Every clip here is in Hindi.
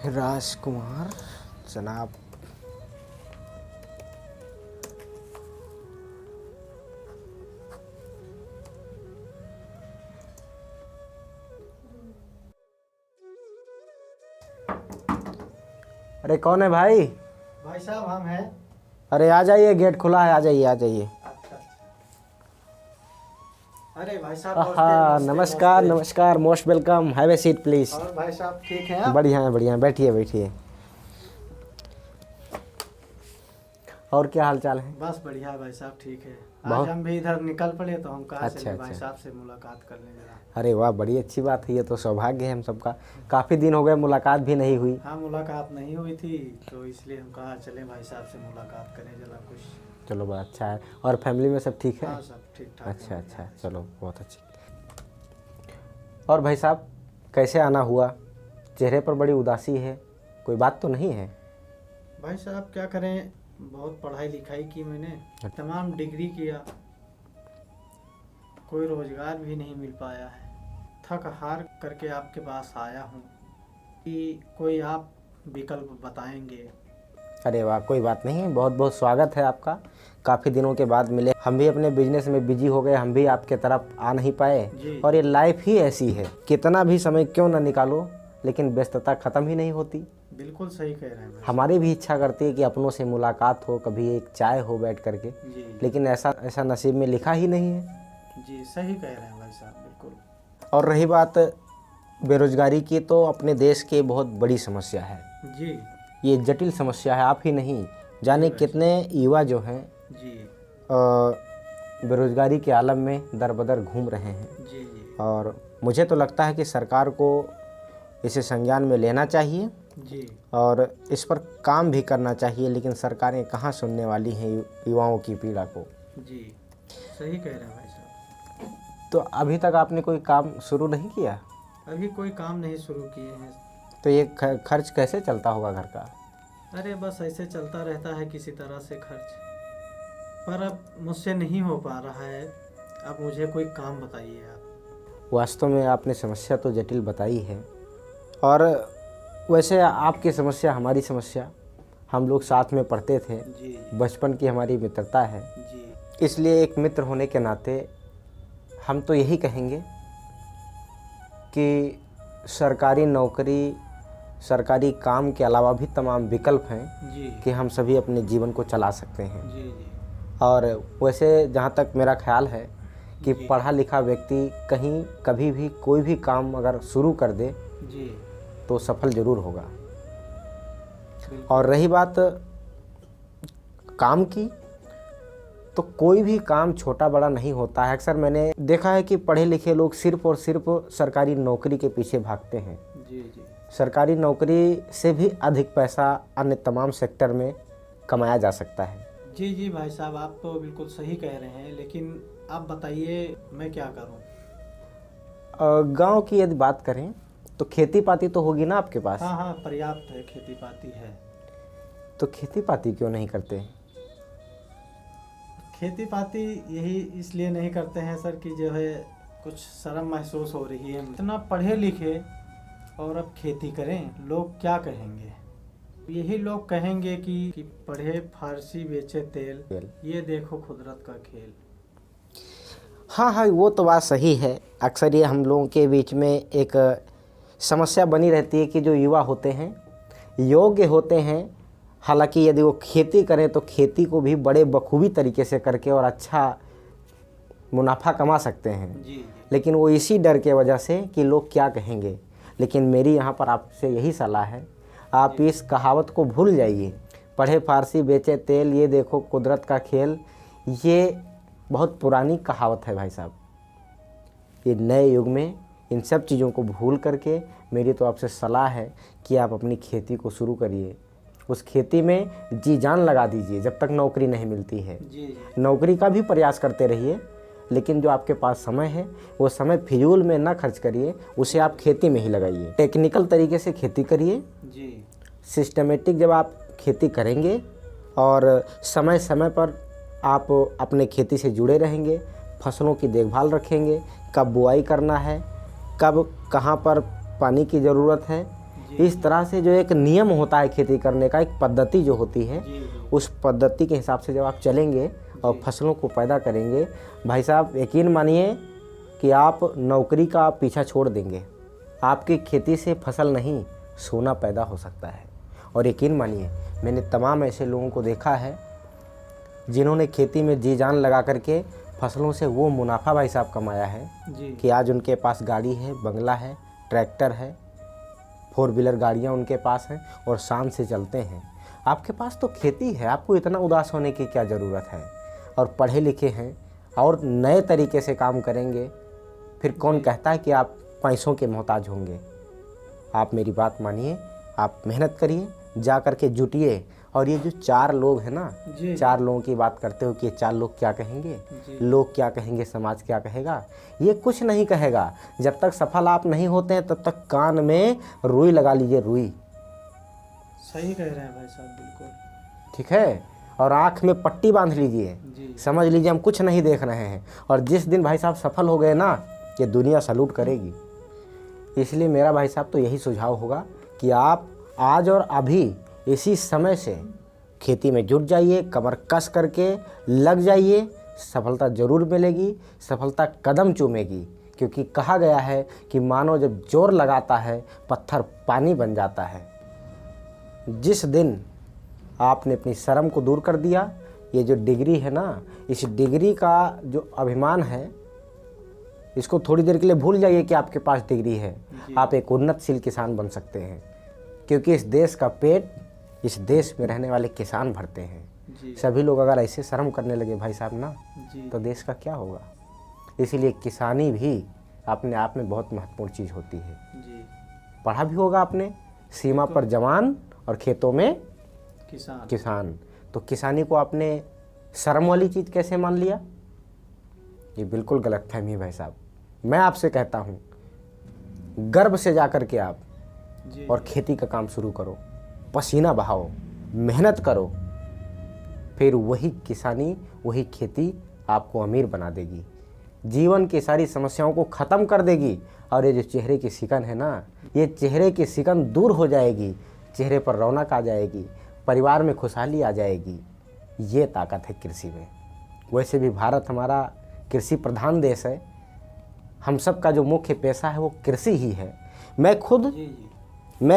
राजकुमार जनाब। अरे कौन है भाई? भाई साहब हम हैं। अरे आ जाइए, गेट खुला है, आ जाइए आ जाइए। अच्छा। अरे भाई साहब हाँ नमस्कार नमस्कार, most welcome, have a seat please. और भाई साहब ठीक हैं आप? बढ़िया है बढ़िया है, बैठिए बैठिए। और क्या हाल चाल है? बस बढ़िया है भाई साहब, ठीक है। बहुत- आज हम भी इधर निकल पड़े तो हम कहा अच्छा, चले भाई अच्छा। साहब से मुलाकात करने जरा। अरे वाह, बड़ी अच्छी बात है, ये तो सौभाग्य है हम सबका। काफ़ी दिन हो गए, मुलाकात भी नहीं हुई। हाँ मुलाकात नहीं हुई थी तो इसलिए हम कहा चले भाई साहब से मुलाकात करें जरा कुछ। चलो बड़ा अच्छा है। और फैमिली में सब ठीक है? हाँ सब ठीक ठाक है। अच्छा अच्छा, चलो बहुत अच्छी। और भाई साहब कैसे आना हुआ? चेहरे पर बड़ी उदासी है, कोई बात तो नहीं है? भाई साहब क्या करें, बहुत पढ़ाई लिखाई की मैंने, तमाम डिग्री किया, कोई रोजगार भी नहीं मिल पाया है। थक हार करके आपके पास आया हूँ कि कोई आप विकल्प बताएंगे। अरे वाह, कोई बात नहीं, बहुत बहुत स्वागत है आपका। काफ़ी दिनों के बाद मिले, हम भी अपने बिजनेस में बिजी हो गए, हम भी आपके तरफ आ नहीं पाए। जी। और ये लाइफ ही ऐसी है, कितना भी समय क्यों ना निकालो लेकिन व्यस्तता ख़त्म ही नहीं होती। बिल्कुल सही कह रहे हैं भाई। हमारी भी इच्छा करती है कि अपनों से मुलाकात हो, कभी एक चाय हो बैठ करके, जी लेकिन ऐसा नसीब में लिखा ही नहीं है। जी सही कह रहे हैं भाई साहब, बिल्कुल। और रही बात बेरोजगारी की, तो अपने देश की बहुत बड़ी समस्या है। जी ये जटिल समस्या है, आप ही नहीं जाने कितने युवा जो हैं जी बेरोजगारी के आलम में दर बदर घूम रहे हैं। जी जी और मुझे तो लगता है कि सरकार को इसे संज्ञान में लेना चाहिए जी और इस पर काम भी करना चाहिए, लेकिन सरकारें कहाँ सुनने वाली हैं युवाओं की पीड़ा को। जी सही कह रहे हैं भाई साहब। तो अभी तक आपने कोई काम शुरू नहीं किया? अभी कोई काम नहीं शुरू किए हैं। तो ये खर्च कैसे चलता होगा घर का? अरे बस ऐसे चलता रहता है किसी तरह से खर्च, पर अब मुझसे नहीं हो पा रहा है। अब मुझे कोई काम बताइए आप। वास्तव में आपने समस्या तो जटिल बताई है, और वैसे आपकी समस्या हमारी समस्या, हम लोग साथ में पढ़ते थे, जी बचपन की हमारी मित्रता है, जी इसलिए एक मित्र होने के नाते हम तो यही कहेंगे कि सरकारी नौकरी, सरकारी काम के अलावा भी तमाम विकल्प हैं जी कि हम सभी अपने जीवन को चला सकते हैं। जी जी और वैसे जहाँ तक मेरा ख्याल है कि जी। पढ़ा लिखा व्यक्ति कहीं कभी भी कोई भी काम अगर शुरू कर दे जी तो सफल ज़रूर होगा। बिल्कुल। और रही बात काम की, तो कोई भी काम छोटा बड़ा नहीं होता है। अक्सर मैंने देखा है कि पढ़े लिखे लोग सिर्फ़ और सिर्फ सरकारी नौकरी के पीछे भागते हैं। जी जी सरकारी नौकरी से भी अधिक पैसा अन्य तमाम सेक्टर में कमाया जा सकता है। जी जी भाई साहब, आप तो बिल्कुल सही कह रहे हैं, लेकिन आप बताइए मैं क्या करूं। गांव की यदि बात करें तो खेती पाती तो होगी ना आपके पास? हाँ हाँ पर्याप्त है, खेती पाती है। तो खेती पाती क्यों नहीं करते? खेती पाती यही इसलिए नहीं करते हैं सर कि जो है कुछ शर्म महसूस हो रही है। इतना पढ़े लिखे और अब खेती करें, लोग क्या कहेंगे? यही लोग कहेंगे कि पढ़े फारसी बेचे तेल, ये देखो कुदरत का खेल। हाँ हाँ, वो तो बात सही है। अक्सर ये हम लोगों के बीच में एक समस्या बनी रहती है कि जो युवा होते हैं, योग्य होते हैं, हालांकि यदि वो खेती करें तो खेती को भी बड़े बखूबी तरीके से करके और अच्छा मुनाफा कमा सकते हैं, जी जी लेकिन वो इसी डर के वजह से कि लोग क्या कहेंगे। लेकिन मेरी यहाँ पर आपसे यही सलाह है, आप इस कहावत को भूल जाइए, पढ़े फारसी बेचे तेल, ये देखो कुदरत का खेल। ये बहुत पुरानी कहावत है भाई साहब। ये नए युग में इन सब चीज़ों को भूल करके मेरी तो आपसे सलाह है कि आप अपनी खेती को शुरू करिए, उस खेती में जी जान लगा दीजिए जब तक नौकरी नहीं मिलती है। जी जी नौकरी का भी प्रयास करते रहिए, लेकिन जो आपके पास समय है वो समय फिजूल में ना खर्च करिए, उसे आप खेती में ही लगाइए। टेक्निकल तरीके से खेती करिए, जी सिस्टमेटिक जब आप खेती करेंगे और समय समय पर आप अपने खेती से जुड़े रहेंगे, फसलों की देखभाल रखेंगे, कब बुआई करना है, कब कहाँ पर पानी की ज़रूरत है, इस तरह से जो एक नियम होता है खेती करने का, एक पद्धति जो होती है, जी उस पद्धति के हिसाब से जब आप चलेंगे और फसलों को पैदा करेंगे, भाई साहब यकीन मानिए कि आप नौकरी का पीछा छोड़ देंगे। आपकी खेती से फसल नहीं, सोना पैदा हो सकता है। और यकीन मानिए मैंने तमाम ऐसे लोगों को देखा है जिन्होंने खेती में जी जान लगा करके फसलों से वो मुनाफा भाई साहब कमाया है जी कि आज उनके पास गाड़ी है, बंगला है, ट्रैक्टर है, 4 व्हीलर गाड़ियाँ उनके पास हैं और शान से चलते हैं। आपके पास तो खेती है, आपको इतना उदास होने की क्या ज़रूरत है। और पढ़े लिखे हैं और नए तरीके से काम करेंगे, फिर कौन कहता है कि आप पैसों के मोहताज होंगे। आप मेरी बात मानिए, आप मेहनत करिए, जा कर के जुटिए। और ये जो 4 लोग हैं ना, जी 4 लोगों की बात करते हो कि ये 4 लोग क्या कहेंगे, जी लोग क्या कहेंगे, समाज क्या कहेगा, ये कुछ नहीं कहेगा। जब तक सफल आप नहीं होते हैं तब तक कान में रुई लगा लीजिए, रुई। सही कह रहे हैं भाई साहब, बिल्कुल ठीक है। और आँख में पट्टी बांध लीजिए, जी समझ लीजिए हम कुछ नहीं देख रहे हैं। और जिस दिन भाई साहब सफल हो गए ना, ये दुनिया सैल्यूट करेगी। इसलिए मेरा भाई साहब तो यही सुझाव होगा कि आप आज और अभी इसी समय से खेती में जुट जाइए, कमर कस करके लग जाइए। सफलता ज़रूर मिलेगी, सफलता कदम चूमेगी। क्योंकि कहा गया है कि मानो जब जोर लगाता है पत्थर पानी बन जाता है। जिस दिन आपने अपनी शर्म को दूर कर दिया, ये जो डिग्री है ना, इस डिग्री का जो अभिमान है, इसको थोड़ी देर के लिए भूल जाइए कि आपके पास डिग्री है। आप एक उन्नतशील किसान बन सकते हैं। क्योंकि इस देश का पेट इस देश में रहने वाले किसान भरते हैं। जी सभी लोग अगर ऐसे शर्म करने लगे भाई साहब ना, जी तो देश का क्या होगा। इसीलिए किसानी भी अपने आप में बहुत महत्वपूर्ण चीज़ होती है। जी पढ़ा भी होगा आपने, सीमा पर जवान और खेतों में किसान। किसान। तो किसानी को आपने शर्म वाली चीज़ कैसे मान लिया? ये बिल्कुल गलतफहमी है भाई साहब। मैं आपसे कहता हूँ, गर्व से जा कर के आप जी और खेती का काम शुरू करो, पसीना बहाओ, मेहनत करो, फिर वही किसानी, वही खेती आपको अमीर बना देगी, जीवन की सारी समस्याओं को ख़त्म कर देगी। और ये जो चेहरे की सिकन है ना, ये चेहरे की सिकन दूर हो जाएगी, चेहरे पर रौनक आ जाएगी, परिवार में खुशहाली आ जाएगी। ये ताकत है कृषि में। वैसे भी भारत हमारा कृषि प्रधान देश है। हम सब का जो मुख्य पेशा है वो कृषि ही है। मैं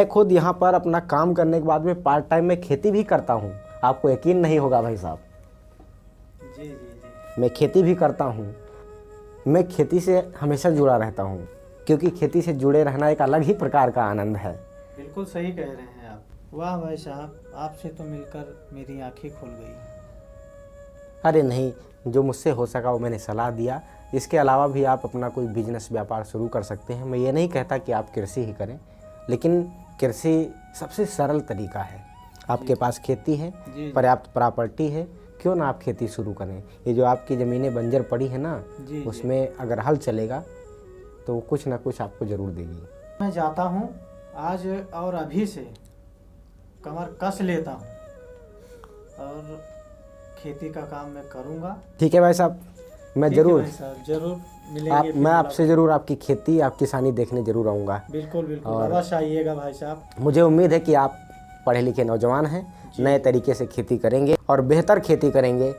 खुद यहाँ पर अपना काम करने के बाद में पार्ट टाइम में खेती भी करता हूँ। आपको यकीन नहीं होगा भाई साहब, जी जी जी मैं खेती भी करता हूँ। मैं खेती से हमेशा जुड़ा रहता हूँ, क्योंकि खेती से जुड़े रहना एक अलग ही प्रकार का आनंद है। बिल्कुल सही कह रहे हैं आप। वाह भाई साहब, आपसे तो मिलकर मेरी आंखें खुल गई। अरे नहीं, जो मुझसे हो सका वो मैंने सलाह दिया। इसके अलावा भी आप अपना कोई बिजनेस व्यापार शुरू कर सकते हैं। मैं ये नहीं कहता कि आप कृषि ही करें, लेकिन कृषि सबसे सरल तरीका है। आपके पास खेती है, जी पर्याप्त प्रॉपर्टी है, क्यों ना आप खेती शुरू करें। ये जो आपकी ज़मीनें बंजर पड़ी है ना, जी उसमें अगर हल चलेगा तो वो कुछ ना कुछ आपको ज़रूर देगी। मैं जाता हूँ आज और अभी से कमर कस लेता हूँ और खेती का काम मैं करूँगा। ठीक है भाई साहब, मैं ठीक है ज़रूर भाई साहब, जरूर मिलेंगे। फिर मैं आपसे ज़रूर आपकी खेती, आप किसानी देखने ज़रूर आऊँगा। बिल्कुल बिल्कुल अवश्य आइएगा भाई साहब। मुझे उम्मीद है कि आप पढ़े लिखे नौजवान हैं, नए तरीके से खेती करेंगे और बेहतर खेती करेंगे,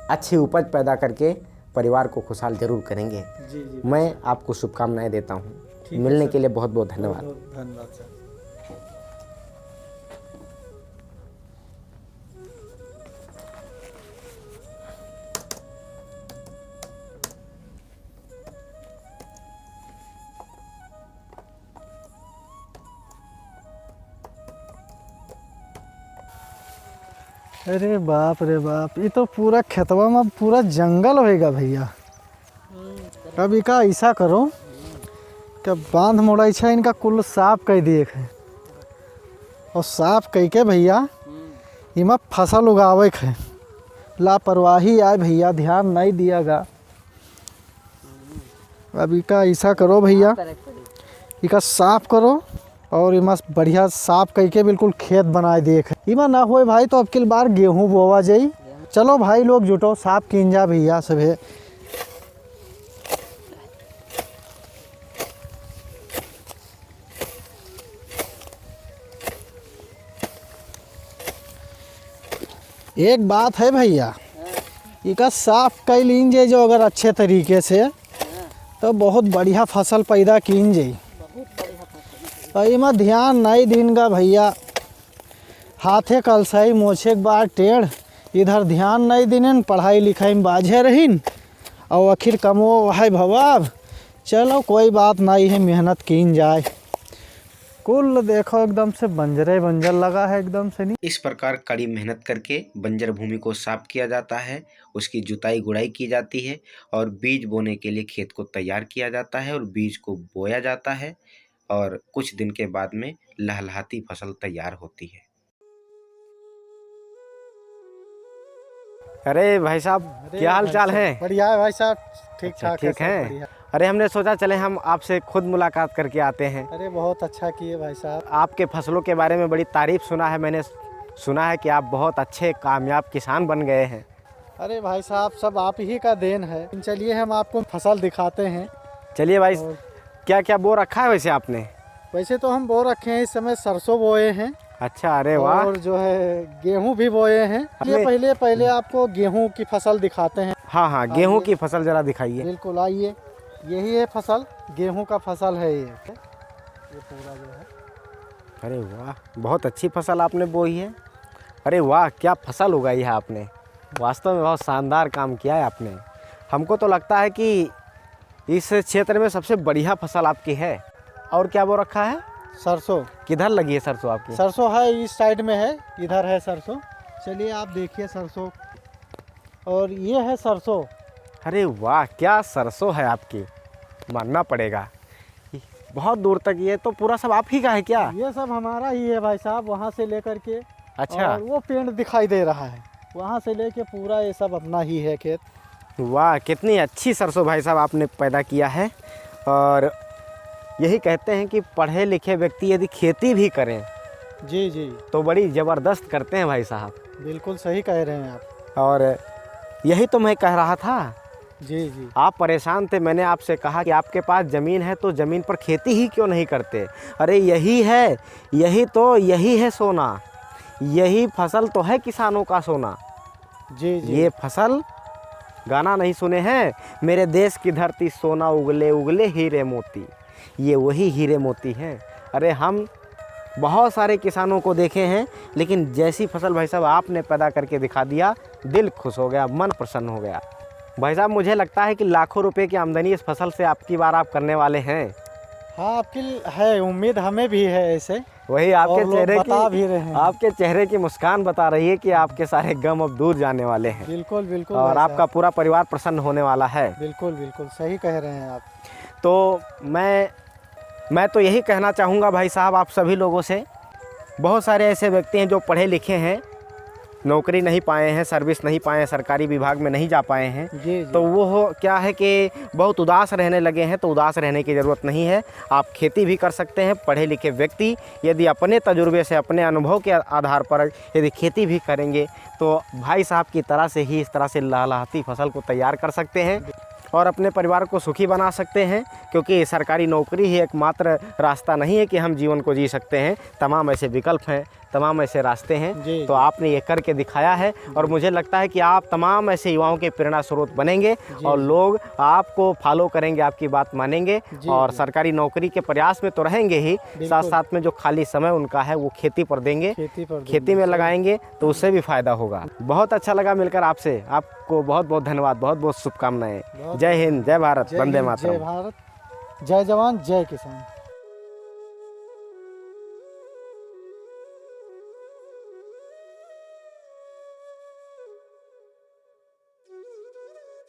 अच्छी उपज पैदा करके परिवार को खुशहाल जरूर करेंगे। जी जी मैं आपको शुभकामनाएं देता हूँ। ठीक है मिलने सर। के लिए बहुत बहुत धन्यवाद। बहुत धन्यवाद सर। अरे बाप रे बाप, ये तो पूरा खेतवा में पूरा जंगल होएगा भैया। अब इका ऐसा करो कि बांध मोड़ा इच्छा इनका कुल साफ कर दिए है और साफ कह के भैया इमा फसल उगावे है। लापरवाही आए भैया, ध्यान नहीं दियागा। अब इका ऐसा करो भैया, इका साफ करो और इमा बढ़िया साफ करके बिल्कुल खेत बनाए देख। इमा ना होए भाई तो अब की बार गेहूं बोवा जाई। चलो भाई लोग जुटो, साफ कीन जा भैया सभे। एक बात है भैया, इका साफ कई लीन जे जो अगर अच्छे तरीके से तो बहुत बढ़िया फसल पैदा कीन जाई। इमा ध्यान नहीं दिन का भैया, हाथे कलसाई मोछे के बाद टेढ़, इधर ध्यान नहीं दिनन, पढ़ाई लिखाई में बाझे रहीन और आखिर कमो है भवाब। चलो कोई बात नहीं है, मेहनत कीन जाए। कुल देखो एकदम से बंजरे बंजर लगा है एकदम से। नहीं इस प्रकार कड़ी मेहनत करके बंजर भूमि को साफ किया जाता है, उसकी जुताई गुड़ाई की जाती है और बीज बोने के लिए खेत को तैयार किया जाता है और बीज को बोया जाता है और कुछ दिन के बाद में लहलहाती फसल तैयार होती है। अरे भाई साहब, क्या हाल चाल है? बढ़िया है भाई साहब, ठीक अच्छा, ठाक ठीक है। बढ़िया। अरे हमने सोचा चले हम आपसे खुद मुलाकात करके आते हैं। अरे बहुत अच्छा किए भाई साहब। आपके फसलों के बारे में बड़ी तारीफ सुना है, मैंने सुना है कि आप बहुत अच्छे कामयाब किसान बन गए हैं। अरे भाई साहब, सब आप ही का देन है। चलिए हम आपको फसल दिखाते हैं। चलिए भाई, और क्या क्या बो रखा है वैसे आपने? वैसे तो हम बो रखे हैं, इस समय सरसों बोए हैं। अच्छा, अरे वाह। और जो है गेहूं भी बोए हैं। ये पहले आपको गेहूं की फसल दिखाते हैं। हाँ हाँ, गेहूं की फसल जरा दिखाइए। बिल्कुल, आइए। यही है फसल, गेहूं का फसल है ये पूरा जो है। अरे वाह, बहुत अच्छी फसल आपने बोई है। अरे वाह, क्या फसल उगाई है आपने, वास्तव में बहुत शानदार काम किया है आपने। हमको तो लगता है कि इस क्षेत्र में सबसे बढ़िया फसल आपकी है। और क्या बो रखा है? सरसों। किधर लगी है सरसों आपकी? सरसों है इस साइड में है, इधर है सरसों। चलिए आप देखिए सरसों, और ये है सरसों। अरे वाह, क्या सरसों है आपकी, मानना पड़ेगा। बहुत दूर तक ये तो पूरा सब आप ही का है क्या? ये सब हमारा ही है भाई साहब, वहाँ से लेकर के। अच्छा। और वो पेड़ दिखाई दे रहा है, वहाँ से लेके पूरा ये सब अपना ही है खेत। वाह, कितनी अच्छी सरसों भाई साहब आपने पैदा किया है। और यही कहते हैं कि पढ़े लिखे व्यक्ति यदि खेती भी करें जी जी, तो बड़ी ज़बरदस्त करते हैं भाई साहब। बिल्कुल सही कह रहे हैं आप। और यही तो मैं कह रहा था, जी जी। आप परेशान थे, मैंने आपसे कहा कि आपके पास ज़मीन है तो ज़मीन पर खेती ही क्यों नहीं करते। अरे यही है, यही है सोना, यही फसल तो है किसानों का सोना। जी जी। ये फसल, गाना नहीं सुने हैं, मेरे देश की धरती सोना उगले उगले हीरे मोती, ये वही हीरे मोती हैं। अरे हम बहुत सारे किसानों को देखे हैं, लेकिन जैसी फसल भाई साहब आपने पैदा करके दिखा दिया, दिल खुश हो गया, मन प्रसन्न हो गया। भाई साहब मुझे लगता है कि लाखों रुपए की आमदनी इस फसल से आपकी बार आप करने वाले हैं। हाँ, आपकी है उम्मीद, हमें भी है ऐसे। वही आपके चेहरे बता भी रहे हैं। आपके चेहरे की मुस्कान बता रही है कि आपके सारे गम अब दूर जाने वाले हैं। बिल्कुल बिल्कुल। और आपका पूरा परिवार प्रसन्न होने वाला है। बिल्कुल बिल्कुल सही कह रहे हैं आप। तो मैं तो यही कहना चाहूँगा भाई साहब आप सभी लोगों से, बहुत सारे ऐसे व्यक्ति हैं जो पढ़े लिखे हैं, नौकरी नहीं पाए हैं, सर्विस नहीं पाए हैं, सरकारी विभाग में नहीं जा पाए हैं। जी जी। तो वो क्या है कि बहुत उदास रहने लगे हैं। तो उदास रहने की ज़रूरत नहीं है, आप खेती भी कर सकते हैं। पढ़े लिखे व्यक्ति यदि अपने तजुर्बे से, अपने अनुभव के आधार पर यदि खेती भी करेंगे तो भाई साहब की तरह से ही इस तरह से लहलहाती फसल को तैयार कर सकते हैं और अपने परिवार को सुखी बना सकते हैं। क्योंकि सरकारी नौकरी ही एकमात्र रास्ता नहीं है कि हम जीवन को जी सकते हैं, तमाम ऐसे विकल्प हैं, तमाम ऐसे रास्ते हैं। जी, तो आपने ये करके दिखाया है और मुझे लगता है कि आप तमाम ऐसे युवाओं के प्रेरणा स्रोत बनेंगे और लोग आपको फॉलो करेंगे, आपकी बात मानेंगे और सरकारी नौकरी के प्रयास में तो रहेंगे ही, साथ साथ में जो खाली समय उनका है वो खेती पर देंगे, खेती में लगाएंगे, तो उससे भी फ़ायदा होगा। बहुत अच्छा लगा मिलकर आपसे, आपको बहुत बहुत धन्यवाद, बहुत बहुत शुभकामनाएं। जय हिंद, जय भारत, वंदे मातरम। जय भारत, जय जवान, जय किसान।